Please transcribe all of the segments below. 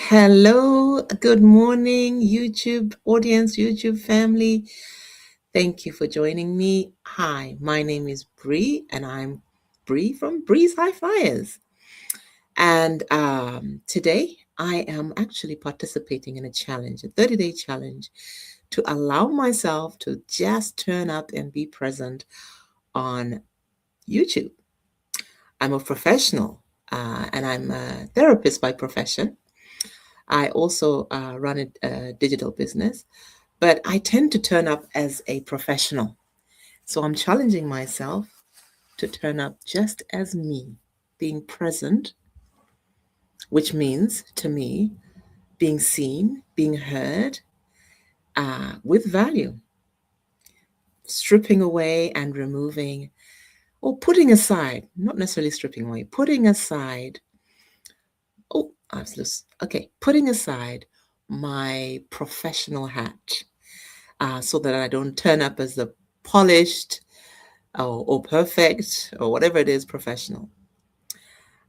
Hello, good morning, YouTube audience, YouTube family. Thank you for joining me. Hi, my name is Bree, and I'm Bree from Bree's High Flyers. And today I am actually participating in a challenge, a 30-day challenge, to allow myself to just turn up and be present on YouTube. I'm a professional, and I'm a therapist by profession. I also run a digital business, but I tend to turn up as a professional. So I'm challenging myself to turn up just as me, being present, which means to me being seen, being heard with value, stripping away and removing, or putting aside, not necessarily stripping away, putting aside. Oh, putting aside my professional hat so that I don't turn up as the polished or perfect or whatever it is professional.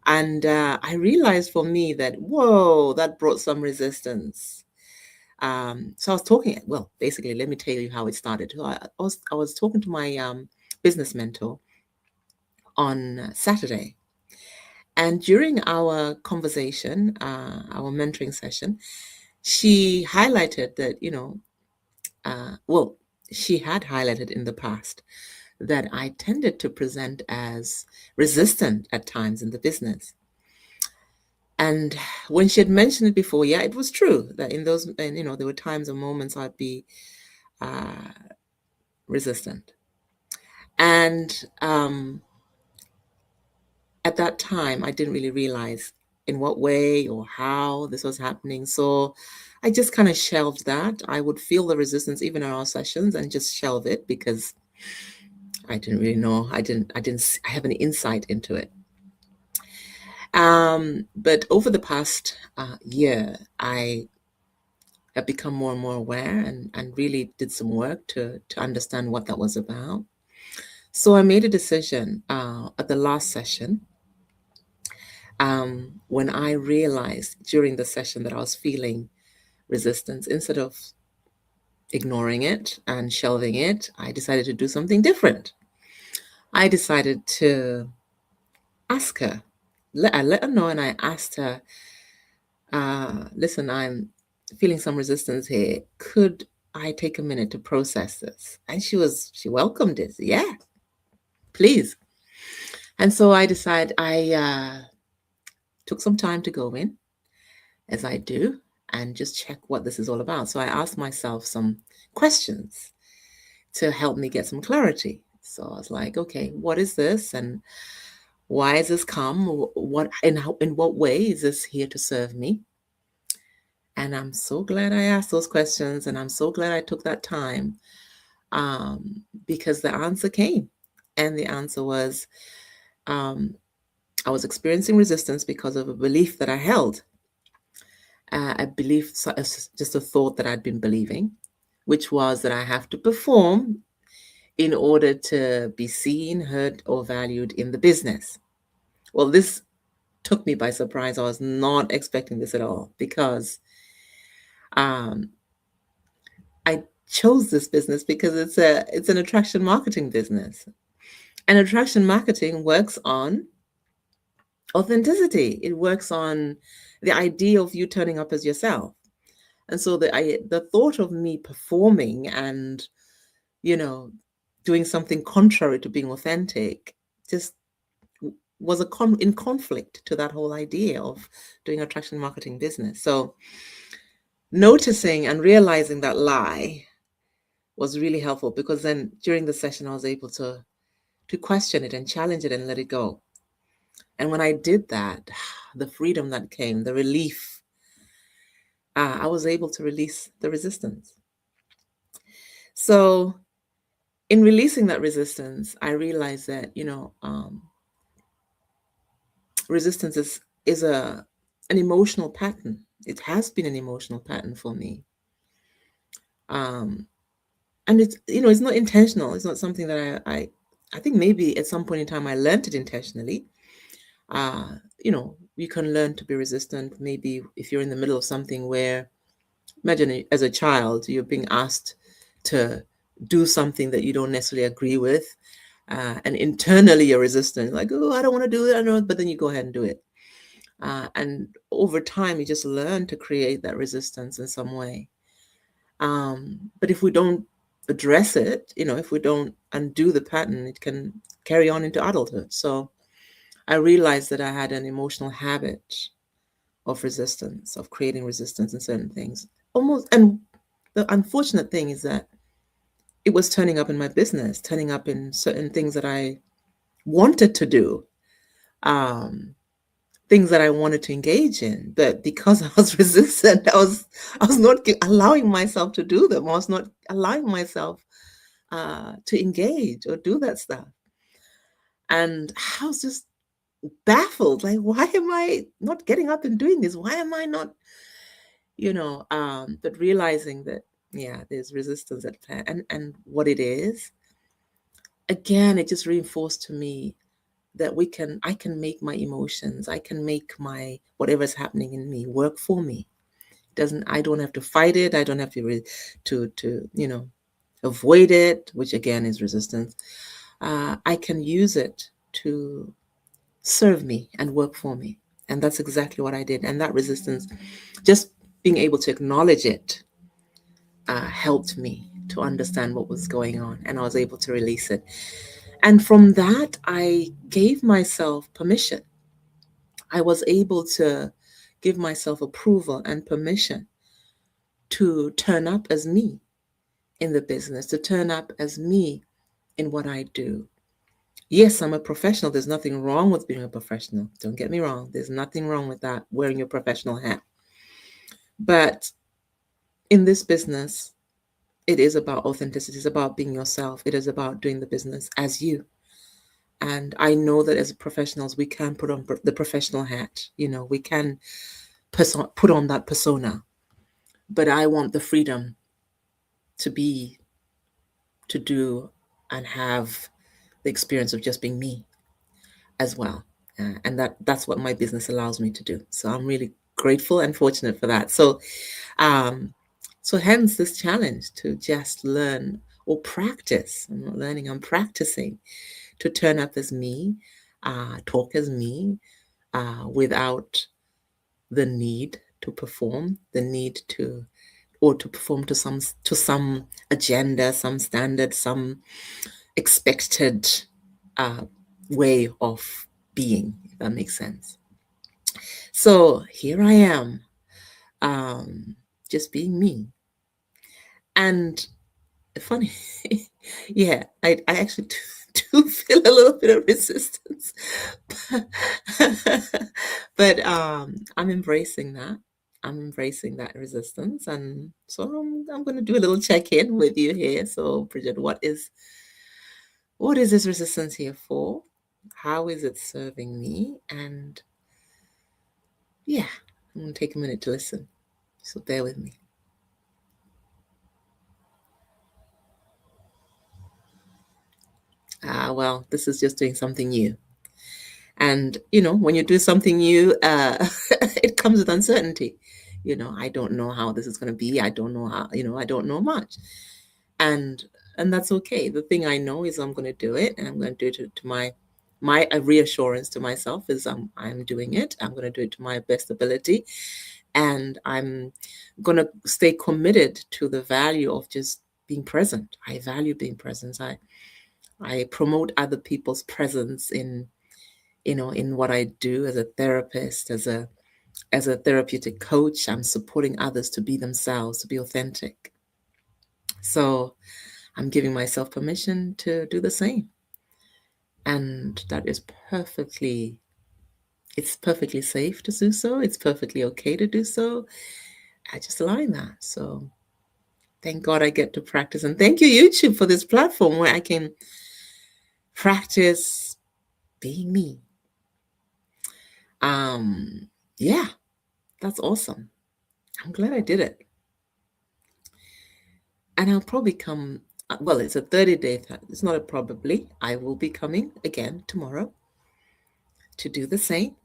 And I realized for me that, whoa, that brought some resistance. So I was talking, well, basically, let me tell you how it started. So I was talking to my business mentor on Saturday. And during our conversation, our mentoring session, she highlighted that, she had highlighted in the past that I tended to present as resistant at times in the business. And when she had mentioned it before, yeah, it was true that there were times or moments I'd be uh, resistant. And at that time, I didn't really realize in what way or how this was happening. So I just kind of shelved that. I would feel the resistance even in our sessions and just shelve it because I didn't really know. I have any insight into it. But over the past year, I have become more and more aware and really did some work to understand what that was about. So I made a decision at the last session when I realized during the session that I was feeling resistance. Instead of ignoring it and shelving it, I decided to do something different. I decided to ask her. I let her know, and I asked her, listen, I'm feeling some resistance here. Could I take a minute to process this? And she welcomed it. Yeah, please. And so I took some time to go in, as I do, and just check what this is all about. So I asked myself some questions to help me get some clarity. So I was like, okay, what is this? And why has this come? In what way is this here to serve me? And I'm so glad I asked those questions, and I'm so glad I took that time because the answer came. And the answer was I was experiencing resistance because of a belief that I held. A belief, just a thought that I'd been believing, which was that I have to perform in order to be seen, heard, or valued in the business. Well, this took me by surprise. I was not expecting this at all because I chose this business because it's an attraction marketing business. And attraction marketing works on authenticity. It works on the idea of you turning up as yourself. And so the thought of me performing and, doing something contrary to being authentic just was in conflict to that whole idea of doing attraction marketing business. So noticing and realizing that lie was really helpful because then during the session I was able to question it and challenge it and let it go. And when I did that, the freedom that came, the relief, I was able to release the resistance. So in releasing that resistance, I realized that, resistance is an emotional pattern. It has been an emotional pattern for me. And it's not intentional. It's not something that I think maybe at some point in time I learned it intentionally. you can learn to be resistant. Maybe if you're in the middle of something where, imagine as a child, you're being asked to do something that you don't necessarily agree with, and internally you're resistant, like, oh, I don't want to do it, I don't know, but then you go ahead and do it. And over time, you just learn to create that resistance in some way. But if we don't address it, if we don't undo the pattern, it can carry on into adulthood. So I realized that I had an emotional habit of resistance, of creating resistance in certain things. Almost, and the unfortunate thing is that it was turning up in my business, turning up in certain things that I wanted to do, um, things that I wanted to engage in. But because I was resistant, I was not allowing myself to do them. I was not allowing myself to engage or do that stuff. And I was just baffled, like, why am I not getting up and doing this? Why am I not, but realizing that, yeah, there's resistance at play. And what it is, again, it just reinforced to me that I can make my emotions, I can make my whatever's happening in me work for me. I don't have to fight it. I don't have to avoid it, which again is resistance. I can use it to serve me and work for me. And that's exactly what I did. And that resistance, just being able to acknowledge it, helped me to understand what was going on. And I was able to release it. And from that, I gave myself permission. I was able to give myself approval and permission to turn up as me in the business, to turn up as me in what I do. Yes, I'm a professional. There's nothing wrong with being a professional. Don't get me wrong. There's nothing wrong with that, wearing your professional hat. But in this business, it is about authenticity. It's about being yourself. It is about doing the business as you. And I know that as professionals, we can put on the professional hat. We can put on that persona. But I want the freedom to be, to do, and have the experience of just being me as well. And that's what my business allows me to do. So I'm really grateful and fortunate for that. Um, so hence this challenge to just learn or practice. I'm not learning, I'm practicing to turn up as me, talk as me, without the need to perform, the need to, or to perform to some agenda, some standard, some expected way of being, if that makes sense. So here I am, just being me. And funny, yeah, I actually do feel a little bit of resistance, but I'm embracing that. I'm embracing that resistance, and so I'm going to do a little check-in with you here. So, Bridget, what is this resistance here for? How is it serving me? And yeah, I'm going to take a minute to listen. So bear with me. Well, this is just doing something new. And, when you do something new, it comes with uncertainty. I don't know how this is going to be. I don't know how, I don't know much. And that's okay. The thing I know is I'm going to do it, and I'm going to do it to my reassurance to myself is I'm doing it. I'm going to do it to my best ability. And I'm going to stay committed to the value of just being present. I value being present. I promote other people's presence in what I do as a therapist, as a therapeutic coach. I'm supporting others to be themselves, to be authentic. So I'm giving myself permission to do the same. And that is it's perfectly safe to do so. It's perfectly okay to do so. I just align that. So thank God I get to practice. And thank you, YouTube, for this platform where I can practice being me. Yeah, that's awesome. I'm glad I did it. And I'll probably come, well, it's a 30-day, it's not a probably. I will be coming again tomorrow to do the same.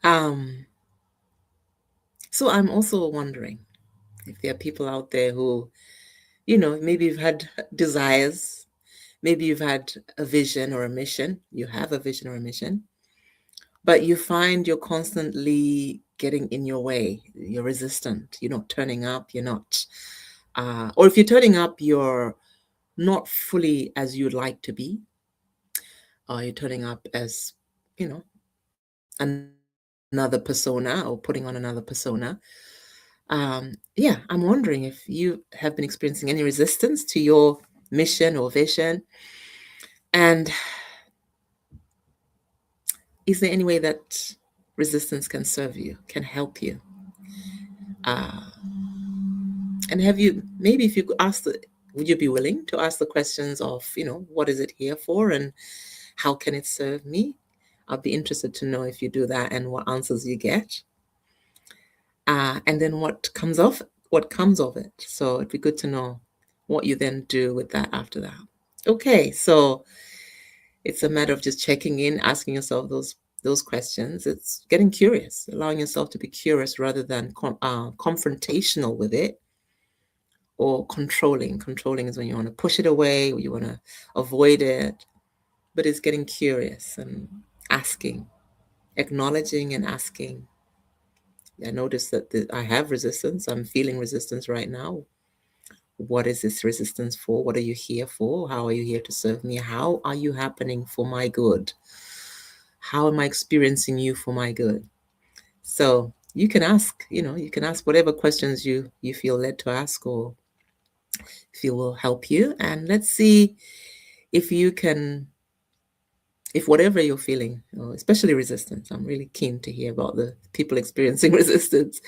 Um, so I'm also wondering if there are people out there who, maybe you've had desires, maybe you've had a vision or a mission, you have a vision or a mission, but you find you're constantly getting in your way. You're resistant. You're not turning up. You're not, or if you're turning up, you're not fully as you'd like to be. You're turning up as, you know, another persona or putting on another persona. Yeah, I'm wondering if you have been experiencing any resistance to your mission or vision. And is there any way that resistance can serve you, can help you? Uh, and have you, maybe if you could ask would you be willing to ask the questions of, what is it here for and how can it serve me? I'd be interested to know if you do that and what answers you get. And then what comes of it. So it'd be good to know what you then do with that after that. Okay, so it's a matter of just checking in, asking yourself those questions. It's getting curious, allowing yourself to be curious rather than confrontational with it or controlling. Controlling is when you want to push it away or you want to avoid it, but it's getting curious and asking, acknowledging and asking. I notice that I have resistance. I'm feeling resistance right now. What is this resistance for? What are you here for? How are you here to serve me? How are you happening for my good? How am I experiencing you for my good? So you can ask, you can ask whatever questions you feel led to ask or feel will help you. And let's see if you can, if whatever you're feeling, especially resistance, I'm really keen to hear about the people experiencing resistance,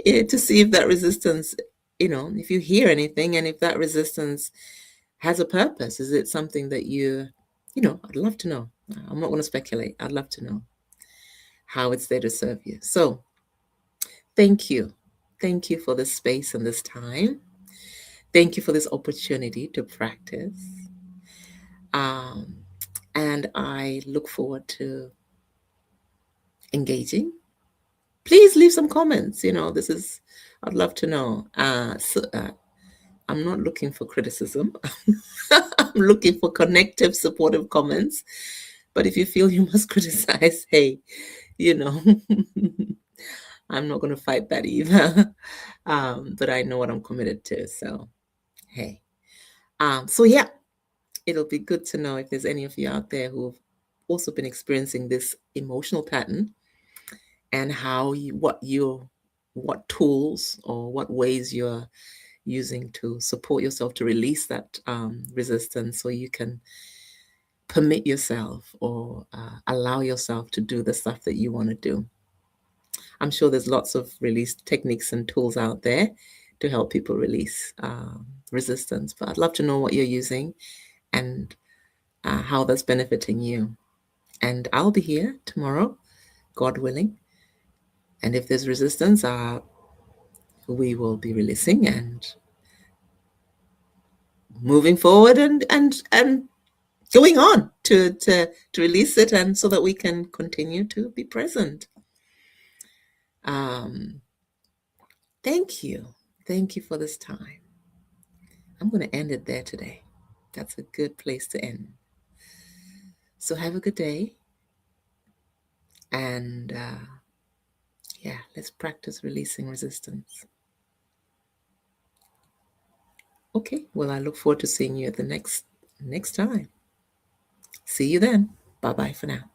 to see if that resistance, if you hear anything and if that resistance has a purpose. Is it something that I'd love to know. I'm not going to speculate. I'd love to know how it's there to serve you. So thank you. Thank you for this space and this time. Thank you for this opportunity to practice. And I look forward to engaging. Please leave some comments. I'd love to know. I'm not looking for criticism. I'm looking for connective, supportive comments. But if you feel you must criticize, hey, I'm not going to fight that either. But I know what I'm committed to. So, hey. So, yeah, it'll be good to know if there's any of you out there who've also been experiencing this emotional pattern and what tools or what ways you're using to support yourself to release that resistance so you can permit yourself or allow yourself to do the stuff that you want to do. I'm sure there's lots of release techniques and tools out there to help people release resistance, but I'd love to know what you're using and how that's benefiting you. And I'll be here tomorrow, God willing. And if there's resistance, we will be releasing and moving forward and going on to release it, and so that we can continue to be present. Thank you. Thank you for this time. I'm going to end it there today. That's a good place to end. So have a good day. And yeah, let's practice releasing resistance. Okay, well, I look forward to seeing you at the next time. See you then. Bye-bye for now.